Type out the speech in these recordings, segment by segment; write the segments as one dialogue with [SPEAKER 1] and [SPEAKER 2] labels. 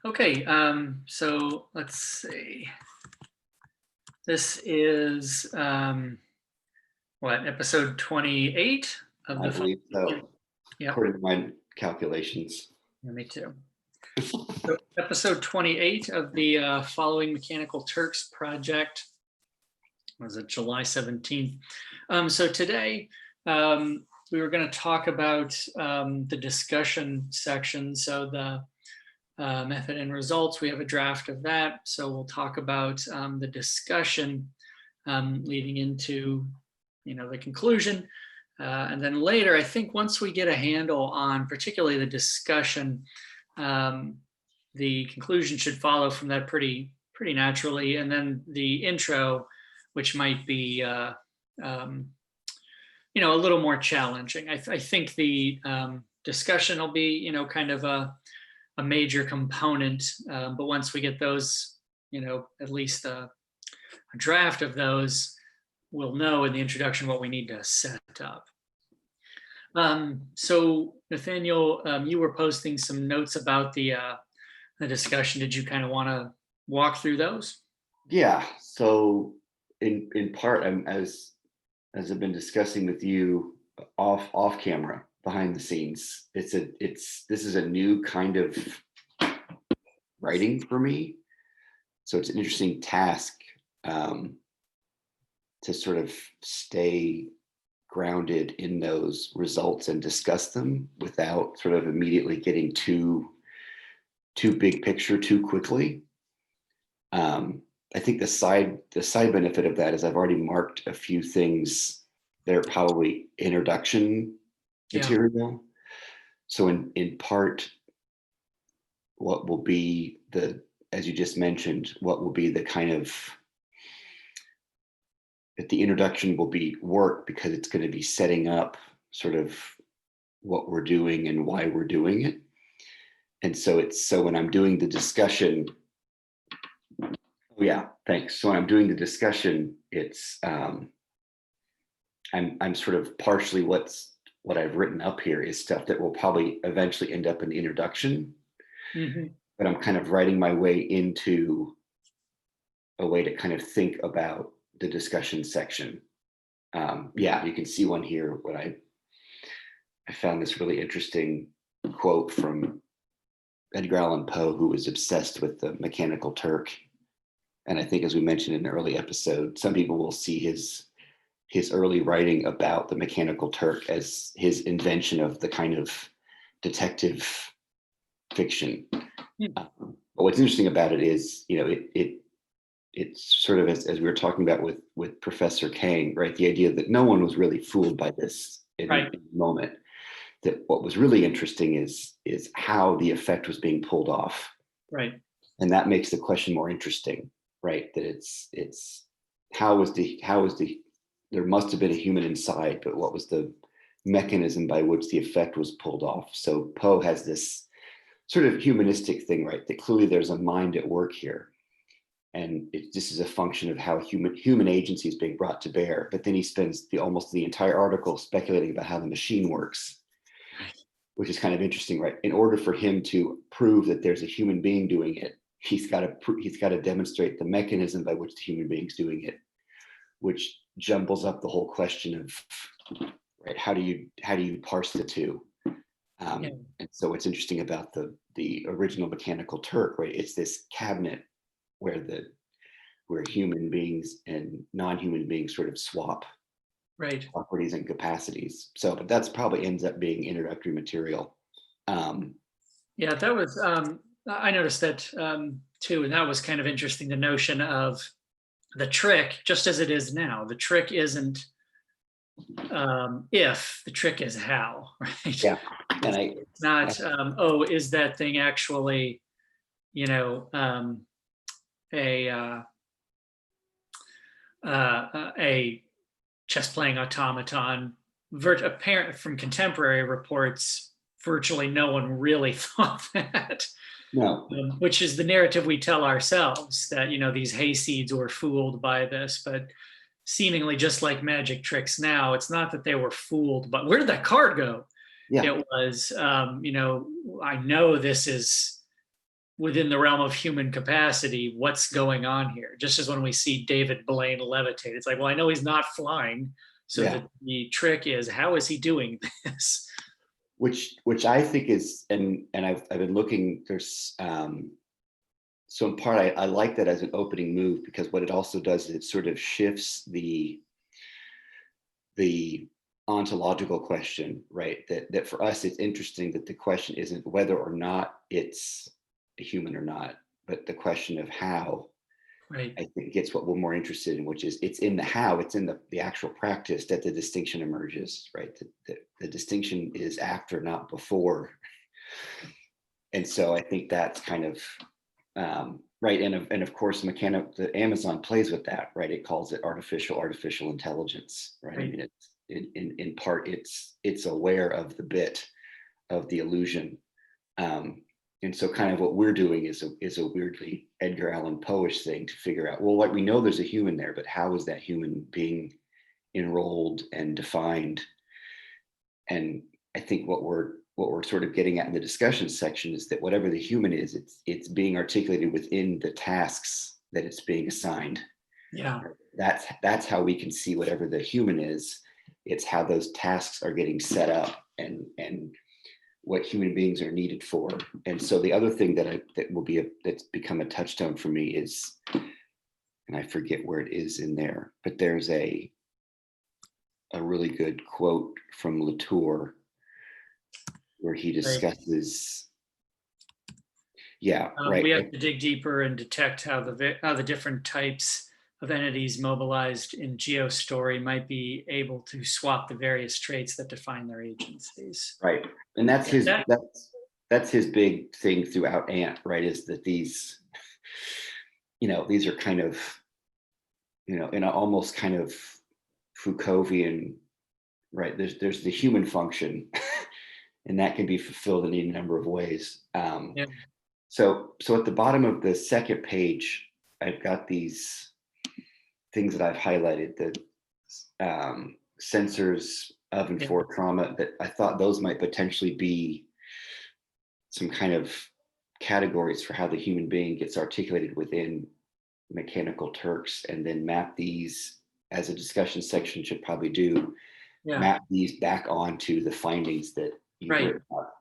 [SPEAKER 1] Okay, so let's see. This is episode 28 of
[SPEAKER 2] I
[SPEAKER 1] the
[SPEAKER 2] believe so,
[SPEAKER 1] yeah,
[SPEAKER 2] according to my calculations.
[SPEAKER 1] yeah, me too. So episode 28 of the following Mechanical Turks project was it July 17th. So today we were going to talk about the discussion section. So the method and results, we have a draft of that. So we'll talk about the discussion leading into, the conclusion. And then later, I think once we get a handle on particularly the discussion, the conclusion should follow from that pretty naturally. And then the intro, which might be, a little more challenging. I think the discussion will be, kind of a major component. But once we get those, at least a draft of those, we'll know in the introduction what we need to set up. So Nathaniel, you were posting some notes about the discussion. Did you kind of want to walk through those?
[SPEAKER 2] Yeah. So in part, as I've been discussing with you off camera, behind the scenes, this is a new kind of writing for me. So it's an interesting task to sort of stay grounded in those results and discuss them without sort of immediately getting too big picture too quickly. I think the side benefit of that is I've already marked a few things that are probably introduction material. So in part, what will be as you just mentioned, what will be the kind of, that the introduction will be work because it's going to be setting up sort of what we're doing and why we're doing it. And so when I'm doing the discussion, yeah, thanks. So when I'm doing the discussion, it's I'm sort of partially what I've written up here is stuff that will probably eventually end up in the introduction. Mm-hmm. But I'm kind of writing my way into a way to kind of think about the discussion section. You can see one here when I found this really interesting quote from Edgar Allan Poe, who was obsessed with the Mechanical Turk. And I think, as we mentioned in an early episode, some people will see his early writing about the Mechanical Turk as his invention of the kind of detective fiction. But what's interesting about it is, it's sort of as we were talking about with Professor Kang, right? The idea that no one was really fooled by this in the moment. That what was really interesting is how the effect was being pulled off.
[SPEAKER 1] Right.
[SPEAKER 2] And that makes the question more interesting, right? That it's how was the there must have been a human inside, but what was the mechanism by which the effect was pulled off? So Poe has this sort of humanistic thing, right? That clearly there's a mind at work here. And this is a function of how human agency is being brought to bear. But then he spends almost the entire article speculating about how the machine works, which is kind of interesting, right? In order for him to prove that there's a human being doing it, he's got to demonstrate the mechanism by which the human being's doing it, which jumbles up the whole question of, right? How do you parse the two? And so what's interesting about the original Mechanical Turk, right? It's this cabinet where human beings and non-human beings sort of swap properties and capacities. So, but that's probably ends up being introductory material.
[SPEAKER 1] That was I noticed that too, and that was kind of interesting. The notion of the trick, just as it is now, the trick isn't if, the trick is how, right?
[SPEAKER 2] Yeah, and
[SPEAKER 1] it's not is that thing actually, a chess playing automaton. Apparent from contemporary reports, virtually no one really thought that.
[SPEAKER 2] No.
[SPEAKER 1] Which is the narrative we tell ourselves, that these hayseeds were fooled by this, but seemingly just like magic tricks now, it's not that they were fooled, but where did that card go? Yeah. It was, I know this is within the realm of human capacity, what's going on here? Just as when we see David Blaine levitate, it's like, well, I know he's not flying. So
[SPEAKER 2] Yeah.
[SPEAKER 1] the trick is, how is he doing this?
[SPEAKER 2] Which I think is, and I've been looking, there's so in part I like that as an opening move, because what it also does is it sort of shifts the ontological question, right? That for us, it's interesting that the question isn't whether or not it's a human or not, but the question of how,
[SPEAKER 1] Right.
[SPEAKER 2] I think, gets what we're more interested in, which is it's in the how, it's in the actual practice that the distinction emerges, right? The distinction is after, not before. And so I think that's kind of right. And of course, the Amazon plays with that, right? It calls it artificial intelligence, right? I
[SPEAKER 1] Right.
[SPEAKER 2] mean, it's in part, it's aware of the bit of the illusion. And so kind of what we're doing is a weirdly Edgar Allan Poe-ish thing to figure out, well, what we know, there's a human there, but how is that human being enrolled and defined? And I think what we're sort of getting at in the discussion section is that whatever the human is, it's being articulated within the tasks that it's being assigned.
[SPEAKER 1] Yeah.
[SPEAKER 2] That's how we can see whatever the human is. It's how those tasks are getting set up, and what human beings are needed for. And so the other thing that's become a touchstone for me is, and I forget where it is in there, but there's a really good quote from Latour where he
[SPEAKER 1] Right.
[SPEAKER 2] discusses, yeah, right.
[SPEAKER 1] We have to dig deeper and detect how the different types of entities mobilized in geostory might be able to swap the various traits that define their agencies.
[SPEAKER 2] Right. And that's
[SPEAKER 1] Yeah,
[SPEAKER 2] his that's his big thing throughout Ant, right? Is that these, these are kind of, in an almost kind of Foucauldian, right? There's the human function, and that can be fulfilled in any number of ways.
[SPEAKER 1] yeah,
[SPEAKER 2] So at the bottom of the second page, I've got these things that I've highlighted, the sensors of and
[SPEAKER 1] yeah,
[SPEAKER 2] for trauma, that I thought those might potentially be some kind of categories for how the human being gets articulated within mechanical Turks, and then map these, as a discussion section should probably do,
[SPEAKER 1] yeah.
[SPEAKER 2] map these back onto the findings that you've
[SPEAKER 1] Right.
[SPEAKER 2] written about.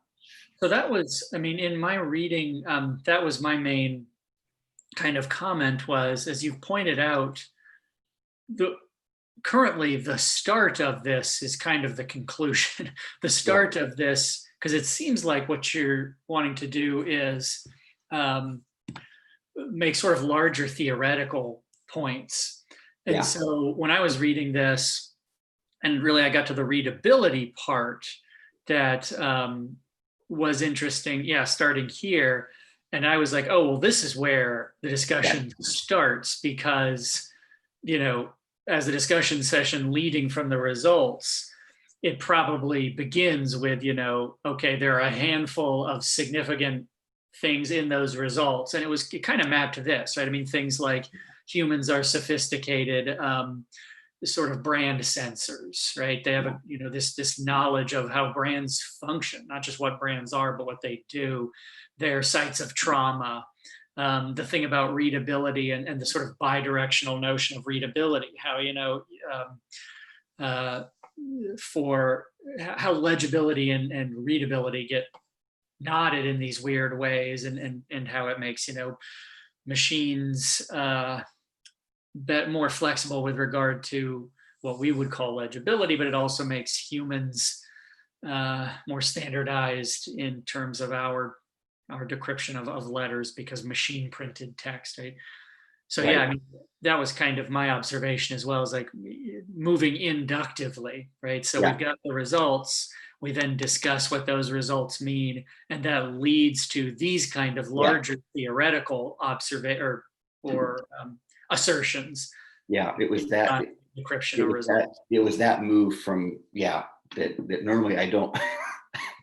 [SPEAKER 1] So that was, I mean, in my reading, that was my main kind of comment was, as you've pointed out, the currently the start of this is kind of the conclusion. The
[SPEAKER 2] Yeah,
[SPEAKER 1] start of this, because it seems like what you're wanting to do is um, make sort of larger theoretical points. And
[SPEAKER 2] yeah,
[SPEAKER 1] so when I was reading this, and really I got to the readability part that was interesting. Yeah, starting here. And I was like, oh, well, this is where the
[SPEAKER 2] yeah,
[SPEAKER 1] discussion starts because, you know, as the discussion session leading from the results, it probably begins with, okay, there are a handful of significant things in those results. And it kind of mapped to this, right? I mean, things like humans are sophisticated, sort of brand sensors, right? They have
[SPEAKER 2] yeah,
[SPEAKER 1] this knowledge of how brands function, not just what brands are, but what they do. Their sites of trauma. The thing about readability and the sort of bidirectional notion of readability, how uh, for how legibility and readability get knotted in these weird ways, and how it makes machines more flexible with regard to what we would call legibility, but it also makes humans more standardized in terms of our decryption of letters because machine printed text, right? So yeah,
[SPEAKER 2] right.
[SPEAKER 1] I mean, that was kind of my observation as well, as like moving inductively, right? So
[SPEAKER 2] Yeah,
[SPEAKER 1] we've got the results, we then discuss what those results mean, and that leads to these kind of
[SPEAKER 2] yeah,
[SPEAKER 1] larger theoretical or assertions
[SPEAKER 2] yeah. It was that.
[SPEAKER 1] on decryption
[SPEAKER 2] It
[SPEAKER 1] of
[SPEAKER 2] was that.
[SPEAKER 1] results.
[SPEAKER 2] It was that move from, yeah, that normally I don't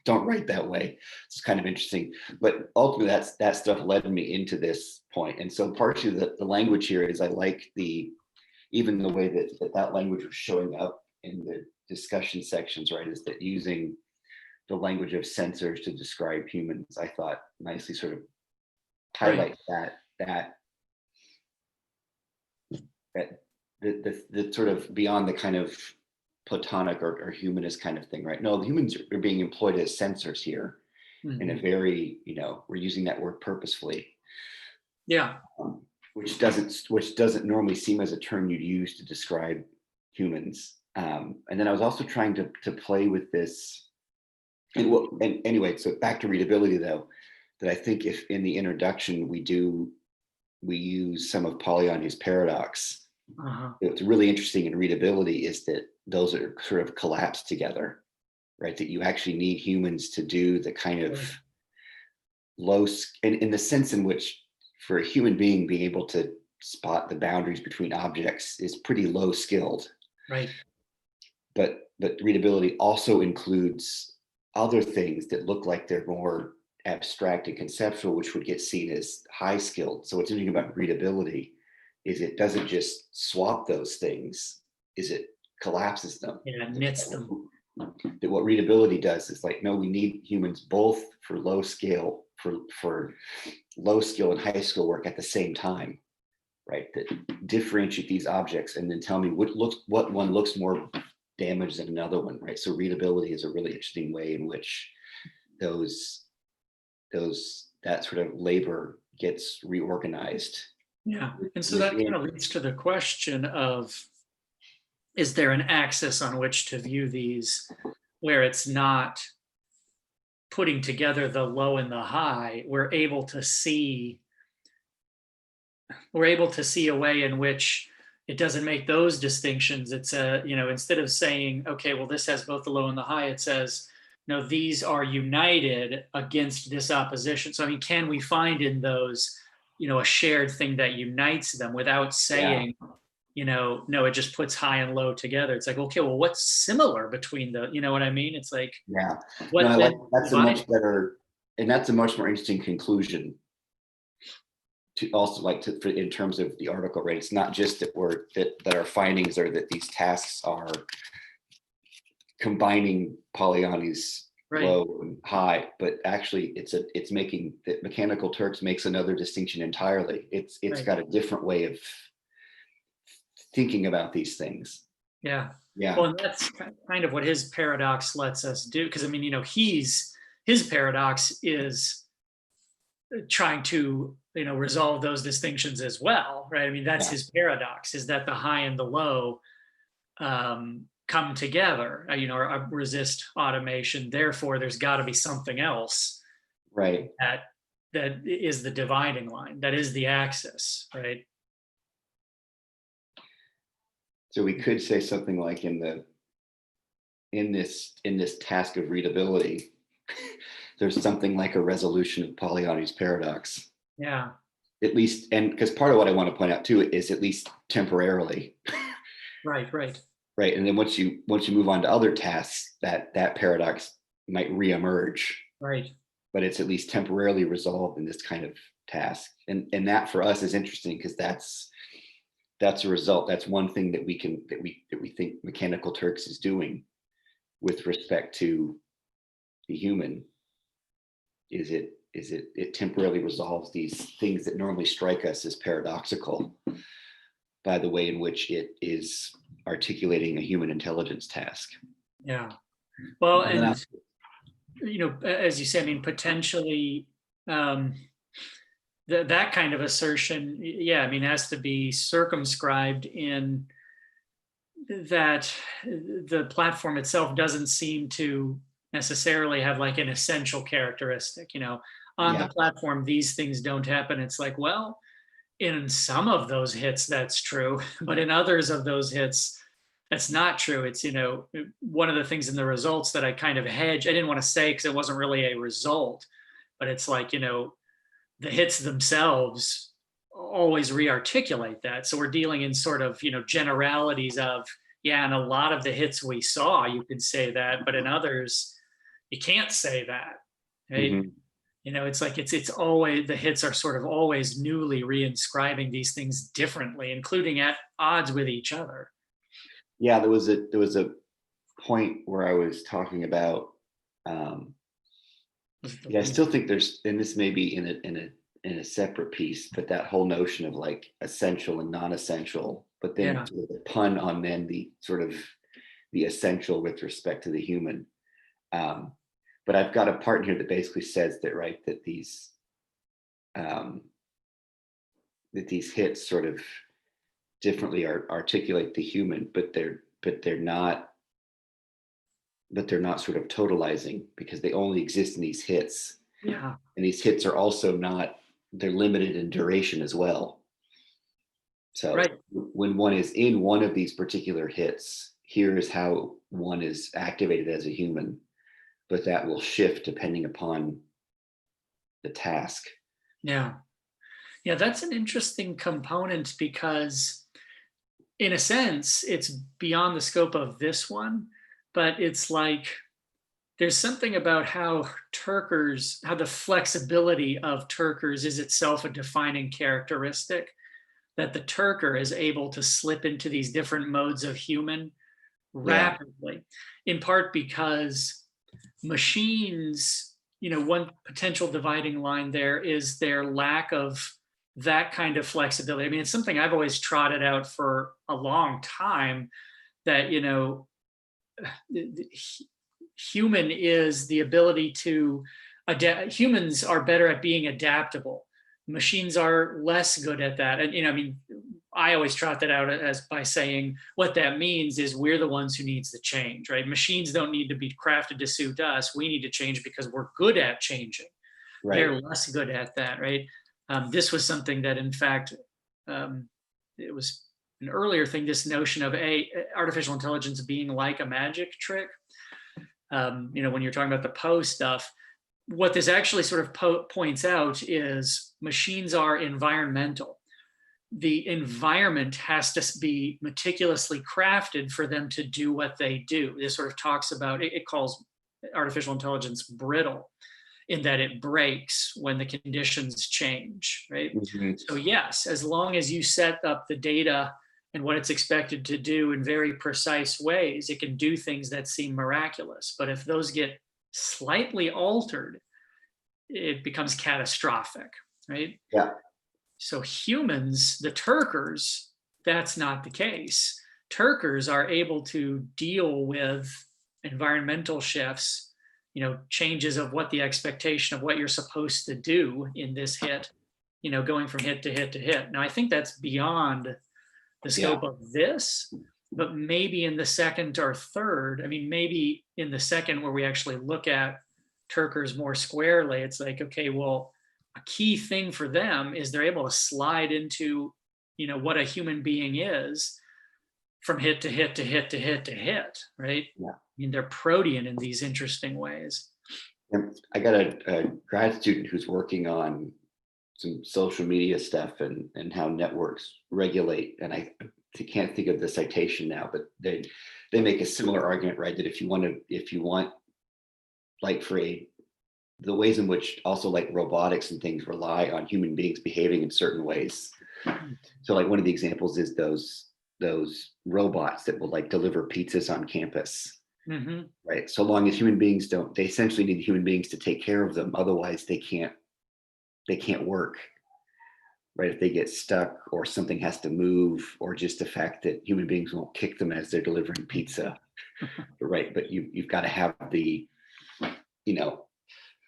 [SPEAKER 2] don't write that way. It's kind of interesting, but ultimately that stuff led me into this point. And so partially the language here is, I like even the way that language was showing up in the discussion sections, right? Is that using the language of sensors to describe humans, I thought nicely sort of highlights that the sort of beyond the kind of platonic or humanist kind of thing, right? No, the humans are being employed as sensors here in a
[SPEAKER 1] Mhm.
[SPEAKER 2] very, we're using that word purposefully,
[SPEAKER 1] Yeah.
[SPEAKER 2] which doesn't normally seem as a term you'd use to describe humans. And then I was also trying to play with this, and anyway, so back to readability though, that I think if in the introduction we use some of Polanyi's paradox.
[SPEAKER 1] Uh-huh.
[SPEAKER 2] What's really interesting in readability is that those are sort of collapsed together, right? That you actually need humans to do the kind of and in the sense in which for a human being able to spot the boundaries between objects is pretty low skilled.
[SPEAKER 1] Right.
[SPEAKER 2] But readability also includes other things that look like they're more abstract and conceptual, which would get seen as high skilled. So what's interesting about readability is it doesn't just swap those things, is it collapses them.
[SPEAKER 1] Yeah, it knits them.
[SPEAKER 2] That what readability does is like, no, we need humans both for low scale, for low skill and high skill work at the same time, right? That differentiate these objects and then tell me what one looks more damaged than another one, right? So readability is a really interesting way in which that sort of labor gets reorganized.
[SPEAKER 1] Yeah. And so that kind of leads to the question of, is there an axis on which to view these where it's not putting together the low and the high? We're able to see a way in which it doesn't make those distinctions. It's instead of saying, okay, well, this has both the low and the high, it says, no, these are united against this opposition. So, I mean, can we find in those, a shared thing that unites them without saying, no, it just puts high and low together. It's like, okay, well, what's similar between you know what I mean? It's like,
[SPEAKER 2] no, I
[SPEAKER 1] what
[SPEAKER 2] like
[SPEAKER 1] then
[SPEAKER 2] that's a
[SPEAKER 1] divides?
[SPEAKER 2] much better, and that's a much more interesting conclusion to also in terms of the article, right? It's not just that our findings are that these tasks are combining Polanyi's
[SPEAKER 1] Right,
[SPEAKER 2] low and high, but actually it's making that Mechanical Turks makes another distinction entirely. It's
[SPEAKER 1] right.
[SPEAKER 2] got a different way of thinking about these things.
[SPEAKER 1] Yeah.
[SPEAKER 2] Yeah,
[SPEAKER 1] Well, and that's kind of what his paradox lets us do. Because I mean, his paradox is trying to resolve those distinctions as well, right? I mean, that's
[SPEAKER 2] yeah,
[SPEAKER 1] his paradox, is that the high and the low come together, or resist automation. Therefore, there's got to be something else
[SPEAKER 2] right.
[SPEAKER 1] that is the dividing line, that is the axis, right?
[SPEAKER 2] So we could say something like in this task of readability, there's something like a resolution of Polanyi's paradox,
[SPEAKER 1] Yeah.
[SPEAKER 2] at least, and because part of what I want to point out too is at least temporarily,
[SPEAKER 1] Right. Right.
[SPEAKER 2] right? And then once you move on to other tasks, that paradox might reemerge,
[SPEAKER 1] Right.
[SPEAKER 2] but it's at least temporarily resolved in this kind of task. And that for us is interesting because that's a result. That's one thing that we think Mechanical Turks is doing with respect to the human. It temporarily resolves these things that normally strike us as paradoxical by the way in which it is articulating a human intelligence task.
[SPEAKER 1] Yeah. Well,
[SPEAKER 2] And then
[SPEAKER 1] and as you say, I mean, potentially, um, that kind of assertion, yeah, I mean, has to be circumscribed in that the platform itself doesn't seem to necessarily have like an essential characteristic. On the
[SPEAKER 2] yeah,
[SPEAKER 1] platform, these things don't happen. It's like, well, in some of those hits, that's true, but in others of those hits, that's not true. It's, one of the things in the results that I kind of hedge, I didn't want to say because it wasn't really a result, but it's like, the hits themselves always re-articulate that. So we're dealing in sort of, generalities of, yeah, and a lot of the hits we saw, you could say that, but in others, you can't say that. Right.
[SPEAKER 2] mhm.
[SPEAKER 1] It's like it's always, the hits are sort of always newly reinscribing these things differently, including at odds with each other.
[SPEAKER 2] Yeah. There was a point where I was talking about. Yeah, I still think there's, and this may be in a in a separate piece, but that whole notion of like essential and non-essential, but then
[SPEAKER 1] Yeah.
[SPEAKER 2] sort of the pun on then the sort of the essential with respect to the human. Um, but I've got a part here that basically says that, right, um, that these hits sort of differently articulate the human, but they're not sort of totalizing because they only exist in these hits.
[SPEAKER 1] Yeah.
[SPEAKER 2] And these hits are also not, they're limited in duration as well. So
[SPEAKER 1] Right.
[SPEAKER 2] when one is in one of these particular hits, here is how one is activated as a human, but that will shift depending upon the task.
[SPEAKER 1] Yeah. Yeah, that's an interesting component because in a sense, it's beyond the scope of this one, but it's like there's something about how how the flexibility of Turkers is itself a defining characteristic, that the Turker is able to slip into these different modes of human
[SPEAKER 2] Yeah,
[SPEAKER 1] rapidly, in part because machines, one potential dividing line there is their lack of that kind of flexibility. I mean, it's something I've always trotted out for a long time that, human is the ability to adapt. Humans are better at being adaptable. Machines are less good at that. And, I mean, I always trot that out as by saying what that means is we're the ones who needs the change, right? Machines don't need to be crafted to suit us. We need to change because we're good at changing.
[SPEAKER 2] right.
[SPEAKER 1] They're less good at that, right? This was something that, in fact, it was an earlier thing. This notion of artificial intelligence being like a magic trick. When you're talking about the Poe stuff, what this actually sort of points out is machines are environmental. The environment has to be meticulously crafted for them to do what they do. This sort of talks about it calls artificial intelligence brittle in that it breaks when the conditions change, right?
[SPEAKER 2] Mhm.
[SPEAKER 1] So yes, as long as you set up the data and what it's expected to do in very precise ways, it can do things that seem miraculous. But if those get slightly altered, it becomes catastrophic, right?
[SPEAKER 2] Yeah,
[SPEAKER 1] So humans, the Turkers, that's not the case. Turkers are able to deal with environmental shifts, changes of what the expectation of what you're supposed to do in this hit, going from hit to hit to hit. Now, I think that's beyond the
[SPEAKER 2] yeah,
[SPEAKER 1] scope of this, but maybe in the second or third, I mean, maybe in the second where we actually look at Turkers more squarely, it's like, okay, well, a key thing for them is they're able to slide into, what a human being is from hit to hit to hit to hit to hit, right?
[SPEAKER 2] yeah.
[SPEAKER 1] I mean, they're protean in these interesting ways.
[SPEAKER 2] And I got a grad student who's working on some social media stuff and how networks regulate. And I can't think of the citation now, but they make a similar argument, right? That if you want like the ways in which also like robotics and things rely on human beings behaving in certain ways. So like one of the examples is those robots that will like deliver pizzas on campus.
[SPEAKER 1] Mm-hmm.
[SPEAKER 2] Right. So long as human beings don't, they essentially need human beings to take care of them. Otherwise they can't work. Right. If they get stuck or something has to move, or just the fact that human beings won't kick them as they're delivering pizza. Right. But you've got to have the,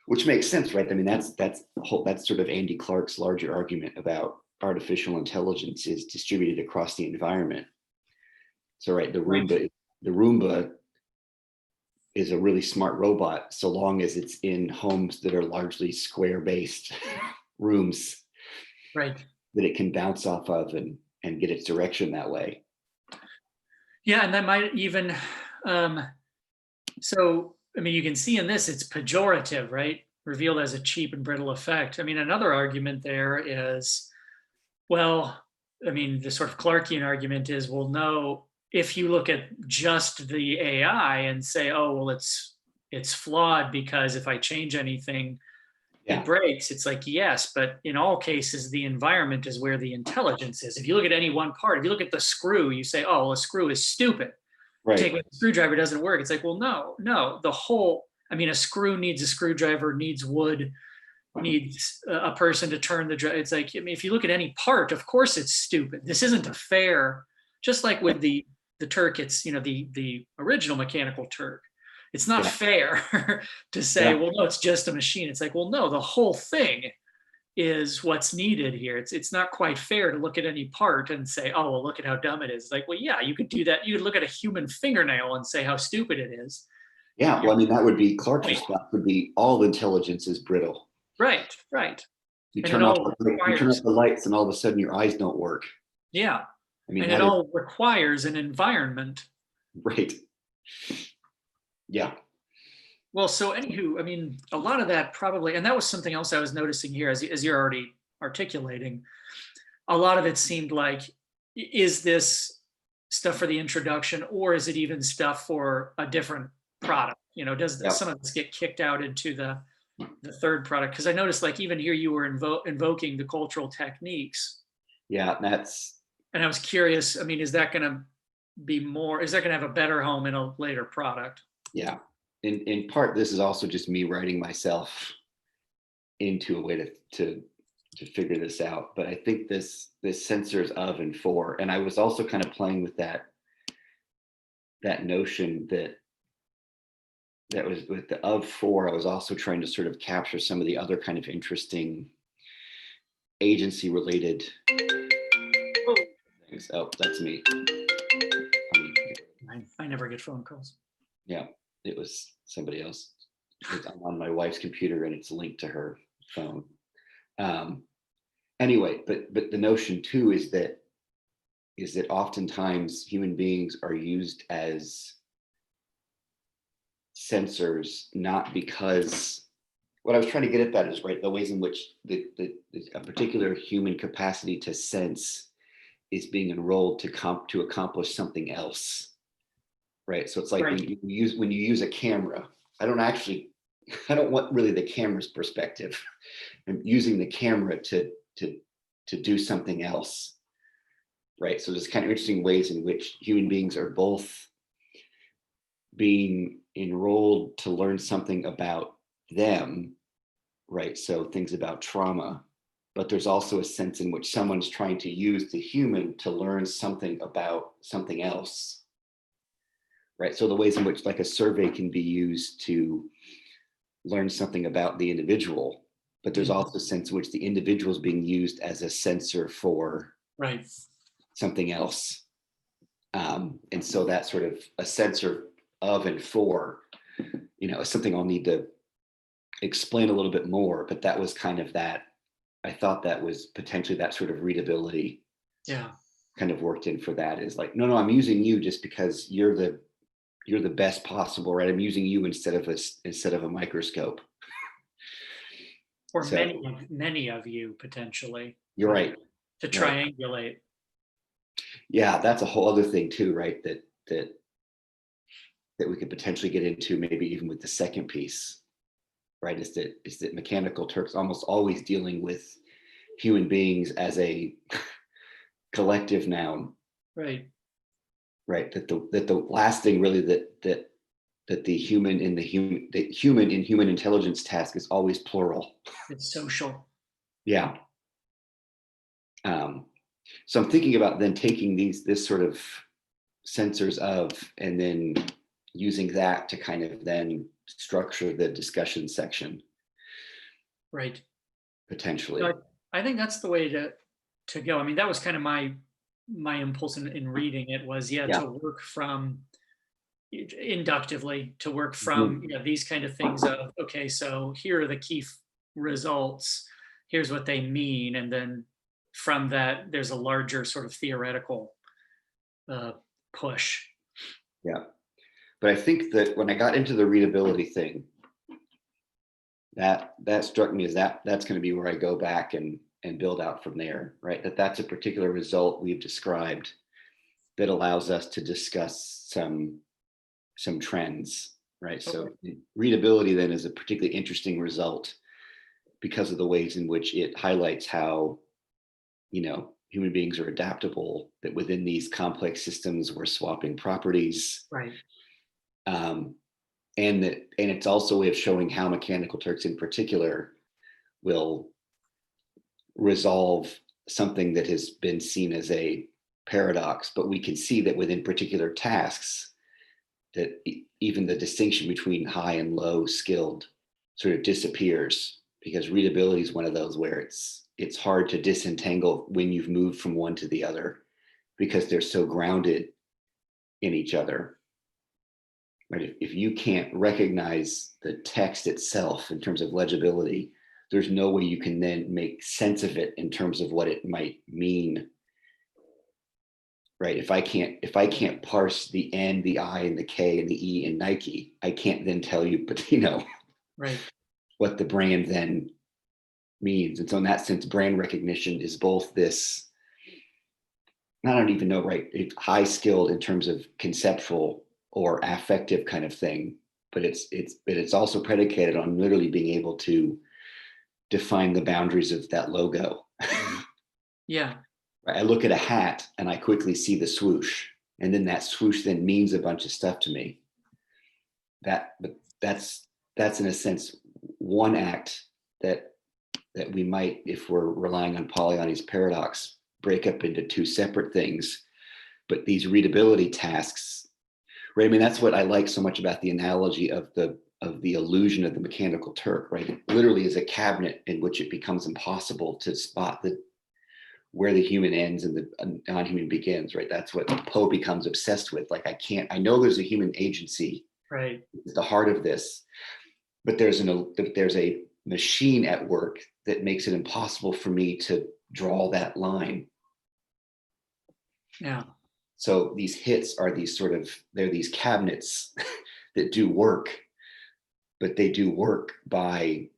[SPEAKER 2] which makes sense, right? I mean, that's sort of Andy Clark's larger argument about artificial intelligence is distributed across the environment. So, right,
[SPEAKER 1] Right.
[SPEAKER 2] The Roomba is a really smart robot, so long as it's in homes that are largely square-based rooms
[SPEAKER 1] Right.
[SPEAKER 2] that it can bounce off of and get its direction that way.
[SPEAKER 1] Yeah, and that might even um, so, I mean, you can see in this, it's pejorative, right? Revealed as a cheap and brittle effect. I mean, another argument there is, well, I mean, the sort of Clarkian argument is, well, no, if you look at just the AI and say, oh, well, it's flawed because if I change anything,
[SPEAKER 2] Yeah.
[SPEAKER 1] it breaks. It's like, yes, but in all cases, the environment is where the intelligence is. If you look at any one part, if you look at the screw, you say, oh, well, a screw is stupid. Take
[SPEAKER 2] Right.
[SPEAKER 1] away the screwdriver, doesn't work. It's like, well, no, the whole, I mean, a screw needs a screwdriver, needs wood, needs a person to turn the drive. It's like, I mean, if you look at any part, of course it's stupid. This isn't a fair, just like with the Turk, it's, you know, the original mechanical Turk. It's not
[SPEAKER 2] Yeah.
[SPEAKER 1] fair to say,
[SPEAKER 2] Yeah.
[SPEAKER 1] well, no, it's just a machine. It's like, well, no, the whole thing is what's needed here. It's not quite fair to look at any part and say, oh, well, look at how dumb it is. It's like, well, yeah, you could do that. You could look at a human fingernail and say how stupid it is.
[SPEAKER 2] Yeah.
[SPEAKER 1] You're
[SPEAKER 2] Well, I mean, that would be Clark's
[SPEAKER 1] right,
[SPEAKER 2] response would be all intelligence is brittle.
[SPEAKER 1] right, right.
[SPEAKER 2] You
[SPEAKER 1] And it
[SPEAKER 2] turn off
[SPEAKER 1] all
[SPEAKER 2] you turn
[SPEAKER 1] requires,
[SPEAKER 2] off the lights and all of a sudden your eyes don't work.
[SPEAKER 1] yeah,
[SPEAKER 2] I mean,
[SPEAKER 1] and it
[SPEAKER 2] that is
[SPEAKER 1] all requires an environment.
[SPEAKER 2] right. Yeah.
[SPEAKER 1] Well, so anywho, I mean, a lot of that probably, and that was something else I was noticing here as you're already articulating. A lot of it seemed like, is this stuff for the introduction, or is it even stuff for a different product? You know, does
[SPEAKER 2] Yeah.
[SPEAKER 1] some of this get kicked out into the third product? Because I noticed, like, even here you were invoking the cultural techniques,
[SPEAKER 2] Yeah. That's
[SPEAKER 1] and I was curious. I mean, is that going to be more? Is that going to have a better home in a later product?
[SPEAKER 2] yeah. In part, this is also just me writing myself into a way to figure this out. But I think this sensors of and for, and I was also kind of playing with that notion that was with the of for. I was also trying to sort of capture some of the other kind of interesting agency related things. Oh, that's me.
[SPEAKER 1] I never get phone calls.
[SPEAKER 2] Yeah, it was somebody else. I'm on my wife's computer and it's linked to her phone. Anyway, but the notion too is that oftentimes human beings are used as sensors, not because what I was trying to get at that is right the ways in which a particular human capacity to sense is being enrolled to accomplish something else, right? So it's like
[SPEAKER 1] Right.
[SPEAKER 2] when you use a camera. I don't want really the camera's perspective. I'm using the camera to do something else, right? So there's kind of interesting ways in which human beings are both being enrolled to learn something about them, right? So things about trauma, but there's also a sense in which someone's trying to use the human to learn something about something else, right? So the ways in which like a survey can be used to learn something about the individual, but there's also a sense in which the individual is being used as a sensor for
[SPEAKER 1] Right.
[SPEAKER 2] something else. And so that sort of a sensor of and for, is something I'll need to explain a little bit more, but that was kind of that. I thought that was potentially that sort of readability
[SPEAKER 1] Yeah.
[SPEAKER 2] kind of worked in for that is like, no, I'm using you just because you're the best possible, right? I'm using you instead of a microscope.
[SPEAKER 1] Or
[SPEAKER 2] So
[SPEAKER 1] many of you potentially.
[SPEAKER 2] you're right.
[SPEAKER 1] To
[SPEAKER 2] Right.
[SPEAKER 1] triangulate.
[SPEAKER 2] Yeah, that's a whole other thing too, right? That we could potentially get into maybe even with the second piece, right? Is that mechanical Turks almost always dealing with human beings as a collective noun,
[SPEAKER 1] Right.
[SPEAKER 2] right? That the last thing really that the human in human intelligence task is always plural.
[SPEAKER 1] It's social.
[SPEAKER 2] Yeah. So I'm thinking about then taking this sort of sensors of, and then using that to kind of then structure the discussion section
[SPEAKER 1] Right.
[SPEAKER 2] potentially.
[SPEAKER 1] So I think that's the way to go. I mean, that was kind of my impulse in reading it was, yeah,
[SPEAKER 2] Yeah.
[SPEAKER 1] to work from inductively, to work from,
[SPEAKER 2] Mhm.
[SPEAKER 1] these kind of things of, okay, so here are the key results, here's what they mean, and then from that there's a larger sort of theoretical uh, push.
[SPEAKER 2] Yeah. But I think that when I got into the readability thing, that struck me as that's going to be where I go back and build out from there, right? That's a particular result we've described that allows us to discuss some trends, right? So readability then is a particularly interesting result because of the ways in which it highlights how human beings are adaptable, that within these complex systems we're swapping properties.
[SPEAKER 1] Right.
[SPEAKER 2] And it's also a way of showing how mechanical Turks in particular will resolve something that has been seen as a paradox, but we can see that within particular tasks that even the distinction between high and low skilled sort of disappears, because readability is one of those where it's hard to disentangle when you've moved from one to the other because they're so grounded in each other. Right? If you can't recognize the text itself in terms of legibility, there's no way you can then make sense of it in terms of what it might mean. Right? If I can't parse the N, the I, and the K, and the E in Nike, I can't then tell you, but
[SPEAKER 1] Right.
[SPEAKER 2] what the brand then means. And so in that sense, brand recognition is both this, I don't even know, right? It's high skilled in terms of conceptual or affective kind of thing, but it's also predicated on literally being able to define the boundaries of that logo.
[SPEAKER 1] Yeah.
[SPEAKER 2] I look at a hat and I quickly see the swoosh, and then that swoosh then means a bunch of stuff to me. But that's in a sense one act that we might, if we're relying on Polanyi's paradox, break up into two separate things. But these readability tasks, right? I mean, that's what I like so much about the analogy of the illusion of the mechanical Turk, right? It literally is a cabinet in which it becomes impossible to spot where the human ends and the non-human begins, right? That's what Poe becomes obsessed with. Like, I know there's a human agency
[SPEAKER 1] Right.
[SPEAKER 2] at the heart of this, but there's a machine at work that makes it impossible for me to draw that line.
[SPEAKER 1] Yeah.
[SPEAKER 2] So these hits are they're these cabinets that do work, but they do work by